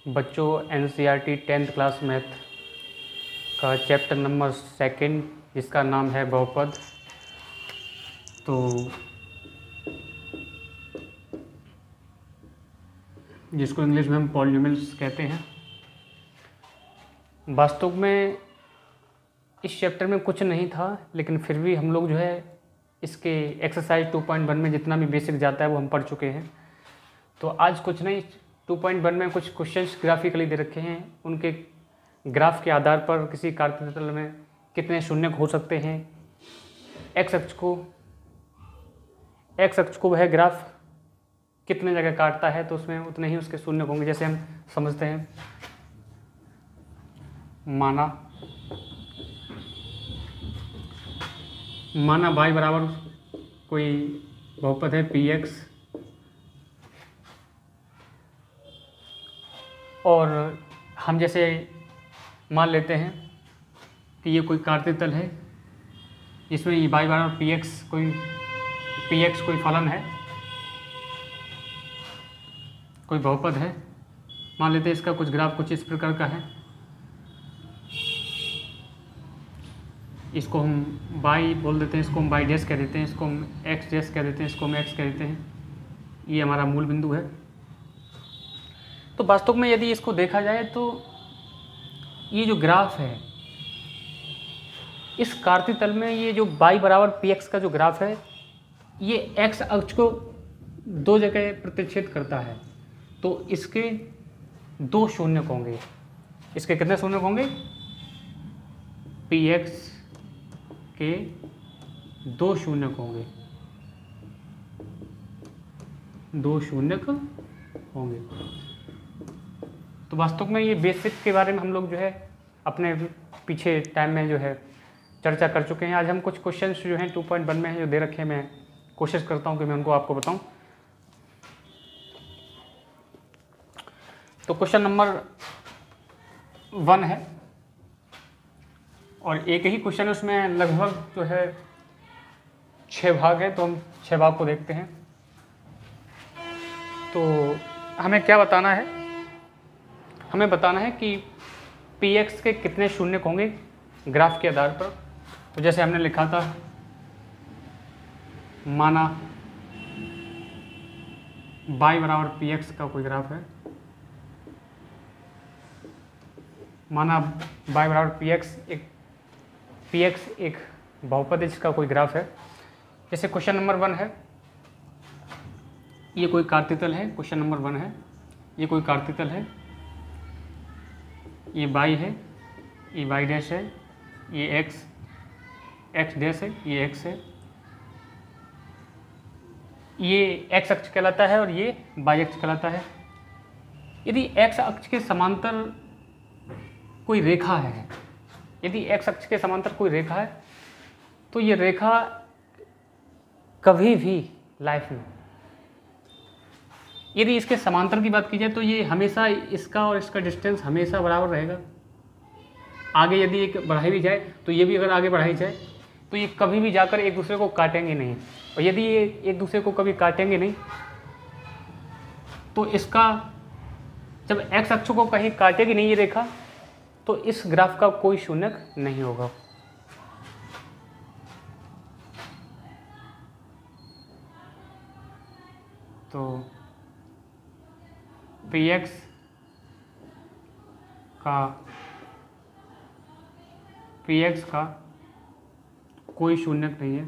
बच्चों NCERT 10th class math का chapter number 2 जिसका नाम है बहुपद। तो जिसको इंग्लिश में हम पॉलिनोमियल्स कहते हैं। वास्तव में इस चैप्टर में कुछ नहीं था, लेकिन फिर भी हम लोग जो है इसके एक्सरसाइज 2.1 में जितना भी बेसिक जाता है वो हम पढ़ चुके हैं। तो आज कुछ नहीं, 2.1 में कुछ क्वेश्चंस ग्राफिकली दे रखे हैं, उनके ग्राफ के आधार पर किसी कार्यतल में कितने शून्य हो सकते हैं। एक्स अक्ष को वह ग्राफ कितने जगह काटता है तो उसमें उतने ही उसके शून्य होंगे। जैसे हम समझते हैं, माना y बराबर कोई बहुपद है px, और हम जैसे मान लेते हैं कि ये कोई कार्यतल है जिसमें y बराबर px कोई फलन है, कोई बहुपद है। मान लेते हैं इसका कुछ ग्राफ कुछ इस प्रकार का है। इसको हम y बोल देते हैं, इसको हम y डैश कह देते हैं, इसको हम x डैश कह देते हैं, इसको हम x कह देते हैं। ये हमारा मूल बिंदु है। तो वास्तव में यदि इसको देखा जाए तो ये जो ग्राफ है इस कार्यतल में, ये जो y बराबर px का जो ग्राफ है ये x अक्ष को दो जगह प्रतिच्छेद करता है। तो इसके दो शून्यक होंगे। इसके कितने शून्यक होंगे? px के दो शून्यक होंगे, दो शून्यक होंगे। तो वास्तव में ये बेसिक के बारे में हम लोग जो है अपने पीछे टाइम में जो है चर्चा कर चुके हैं। आज हम कुछ क्वेश्चंस जो हैं 2.1 में हैं जो दे रखे हैं, मैं कोशिश करता हूं कि मैं उनको आपको बताऊं। तो क्वेश्चन नंबर 1 है और एक ही क्वेश्चन है, उसमें लगभग जो है 6 भाग हैं। तो हम 6 भाग को देखते हैं। तो हमें क्या बताना है? हमें बताना है कि px के कितने शून्यक होंगे ग्राफ के आधार पर। तो जैसे हमने लिखा था, माना y बराबर px का कोई ग्राफ है, माना y बराबर px एक बहुपद जिसका कोई ग्राफ है। जैसे क्वेश्चन नंबर 1 है, ये कोई कार्यतल है। क्वेश्चन नंबर 1 है, ये कोई कार्यतल है, ये y है, ये y डैश है, ये x डैश है, ये x है, ये x अक्ष कहलाता है और ये y अक्ष कहलाता है। यदि x अक्ष के समांतर कोई रेखा है, यदि x अक्ष के समांतर कोई रेखा है तो ये रेखा कभी भी लाइफ में, यदि इसके समांतर की बात की जाए तो ये हमेशा इसका और इसका डिस्टेंस हमेशा बराबर रहेगा। आगे यदि एक बढ़ाई भी जाए तो ये भी अगर आगे बढ़ाई जाए तो ये कभी भी जाकर एक दूसरे को काटेंगे नहीं। और यदि ये एक दूसरे को कभी काटेंगे नहीं तो इसका, जब x अक्ष को कहीं काटेगी नहीं ये रेखा, तो इस ग्राफ का कोई शून्यक नहीं होगा। तो px का कोई शून्यक नहीं है,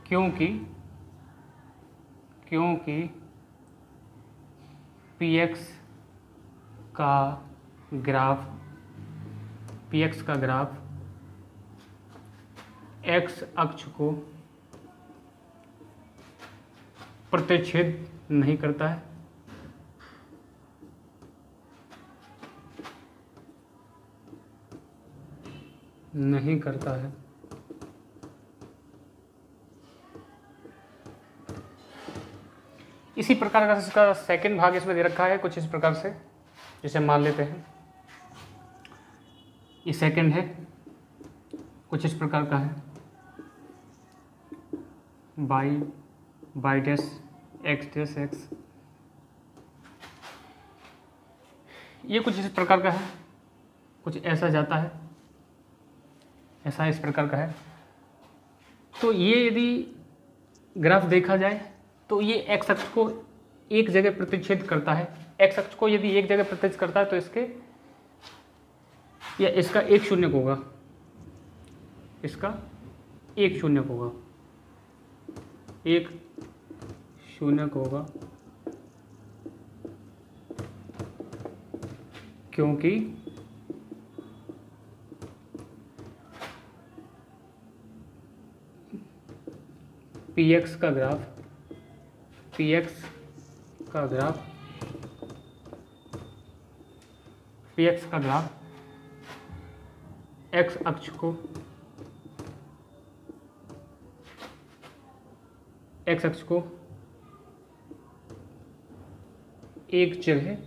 क्योंकि px का ग्राफ x अक्ष को प्रतिच्छेद नहीं करता है। नहीं करता है। इसी प्रकार का इसका सेकंड भाग इसमें दे रखा है कुछ इस प्रकार से, जिसे मान लेते हैं ये सेकंड है, कुछ इस प्रकार का है। By dash x dash x, ये कुछ इस प्रकार का है, कुछ ऐसा जाता है, ऐसा इस प्रकार का है। तो ये यदि ग्राफ देखा जाए तो ये एक्स अक्ष को एक जगह प्रतिच्छेद करता है। एक्स अक्ष को यदि एक जगह प्रतिच्छेद करता है तो इसके या इसका एक शून्य होगा, इसका एक शून्य होगा, एक शून्य होगा, क्योंकि पी एक्स का ग्राफ, पी एक्स का ग्राफ, पी एक्स का ग्राफ एक्स अक्ष को, एक्स अक्ष को एक जगह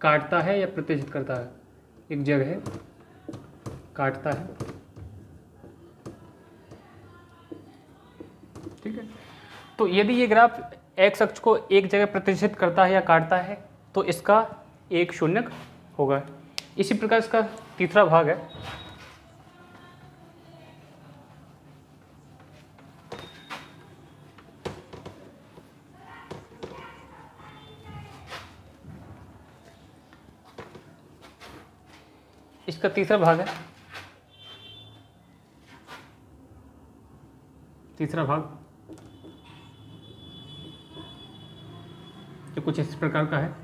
काटता है या प्रतिच्छेद करता है, एक जगह काटता है, ठीक है। तो यदि ये ग्राफ एक्स अक्ष को एक जगह प्रतिच्छेद करता है या काटता है तो इसका एक शून्यक होगा। इसी प्रकार इसका तीसरा भाग है, इसका तीसरा भाग है, तीसरा भाग जो कुछ इस प्रकार का है।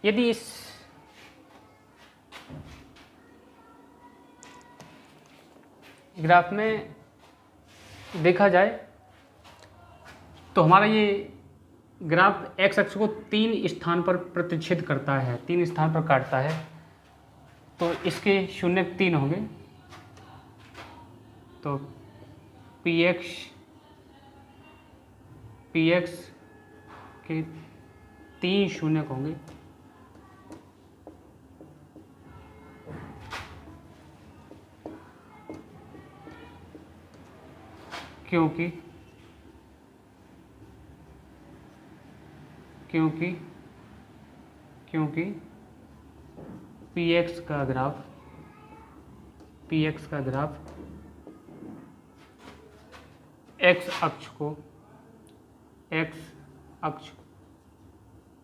यदि इस ग्राफ में देखा जाए तो हमारा ये ग्राफ एक्स अक्ष को 3 स्थान पर प्रतिच्छेद करता है, 3 स्थान पर काटता है, तो इसके शून्य 3 होंगे। तो पी एक्स के 3 शून्य होंगे, क्योंकि पी एक्स का ग्राफ एक्स अक्ष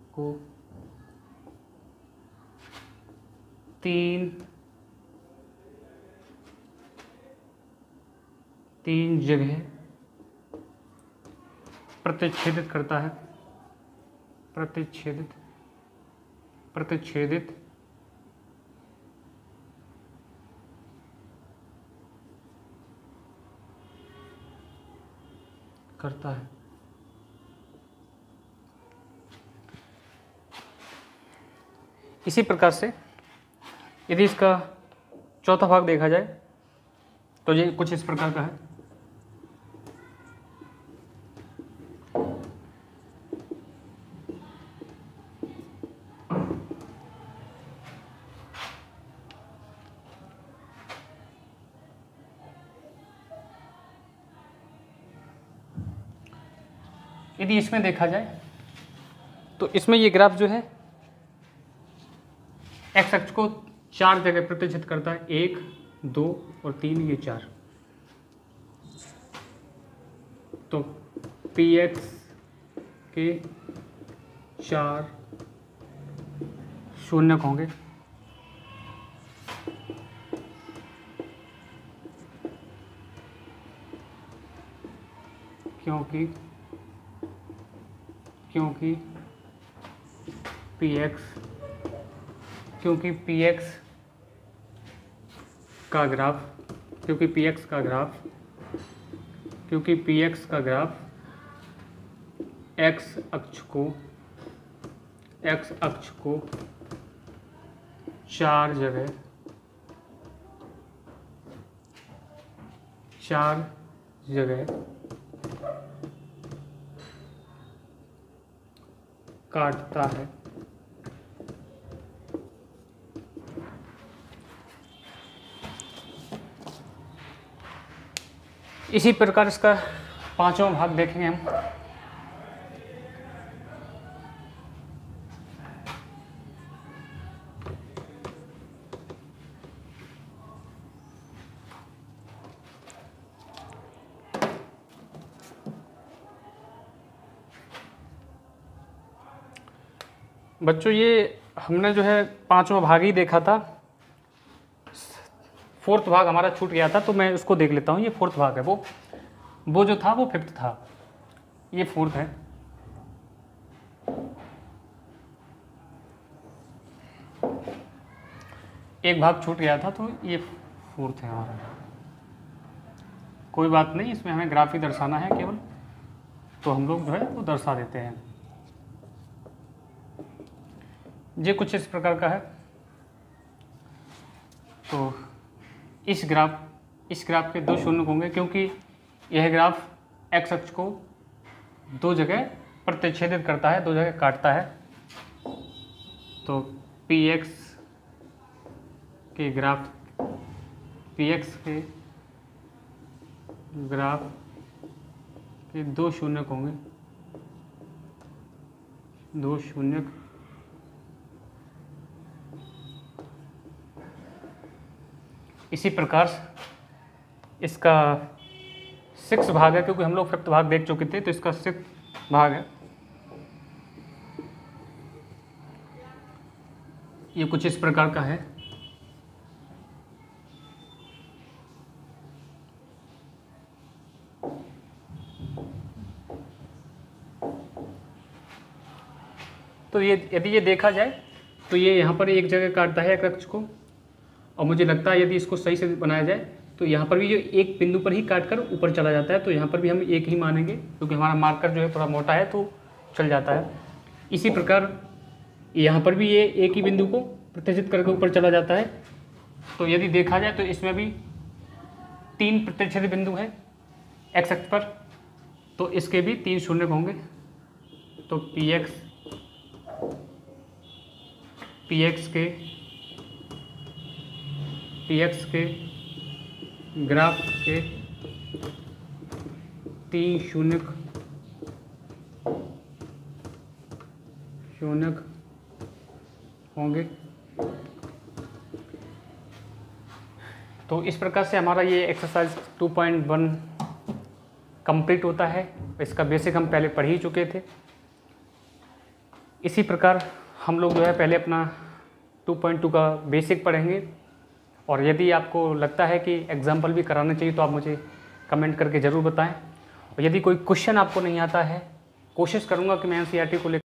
को 3 जगह प्रतिच्छेदित करता है, प्रतिच्छेदित करता है। इसी प्रकार से यदि इसका चौथा भाग देखा जाए तो ये कुछ इस प्रकार का है। यदि इसमें देखा जाए तो इसमें ये ग्राफ जो है एक्स अक्ष को 4 जगह प्रतिच्छेद करता है, 1, 2 और 3, ये 4। तो पी एक्स के 4 शून्य होंगे, क्योंकि पी एक्स का ग्राफ एक्स अक्ष को 4 जगह जगह काटता है। इसी प्रकार इसका पांचवा भाग देखेंगे हम। बच्चों ये हमने जो है पांचवा भाग ही देखा था, फोर्थ भाग हमारा छूट गया था, तो मैं उसको देख लेता हूँ। ये फोर्थ भाग है, वो जो था वो फिफ्थ था, ये फोर्थ है। एक भाग छूट गया था तो ये फोर्थ है हमारा। कोई बात नहीं, इसमें हमें ग्राफ ही दर्शाना है केवल, तो हम लोग जो है वो दर्शा देते हैं। ये कुछ इस प्रकार का है। तो इस ग्राफ के दो शून्य होंगे, क्योंकि यह ग्राफ एक्स अक्ष को दो जगह प्रतिच्छेदित करता है, दो जगह काटता है। तो पी एक्स के ग्राफ के दो शून्यक होंगे, दो शून्यक। इसी प्रकार इसका सिक्स भाग है, क्योंकि हम लोग फिफ्थ भाग देख चुके थे, तो इसका सिक्स भाग है। ये कुछ इस प्रकार का है। तो ये यदि ये देखा जाए तो ये यहाँ पर एक जगह काटता है एक अक्ष को, और मुझे लगता है यदि इसको सही से बनाया जाए तो यहाँ पर भी जो एक बिंदु पर ही काटकर ऊपर चला जाता है, तो यहाँ पर भी हम एक ही मानेंगे, क्योंकि हमारा मार्कर जो है थोड़ा मोटा है तो चल जाता है। इसी प्रकार यहाँ पर भी ये एक ही बिंदु को प्रतिच्छेद करके ऊपर चला जाता है। तो यदि देखा जाए तो इसमें भी तीन प्रतिच्छेद बिंदु हैं एक्स अक्ष पर, तो इसके भी तीन शून्य होंगे। तो पी एक्स के ग्राफ के तीन शून्यक होंगे। तो इस प्रकार से हमारा ये एक्सरसाइज 2.1 कंप्लीट होता है। इसका बेसिक हम पहले पढ़ ही चुके थे। इसी प्रकार हम लोग जो है पहले अपना 2.2 का बेसिक पढ़ेंगे, और यदि आपको लगता है कि एग्जाम्पल भी कराना चाहिए तो आप मुझे कमेंट करके ज़रूर बताएं। और यदि कोई क्वेश्चन आपको नहीं आता है, कोशिश करूँगा कि मैं एनसीईआरटी को लेकर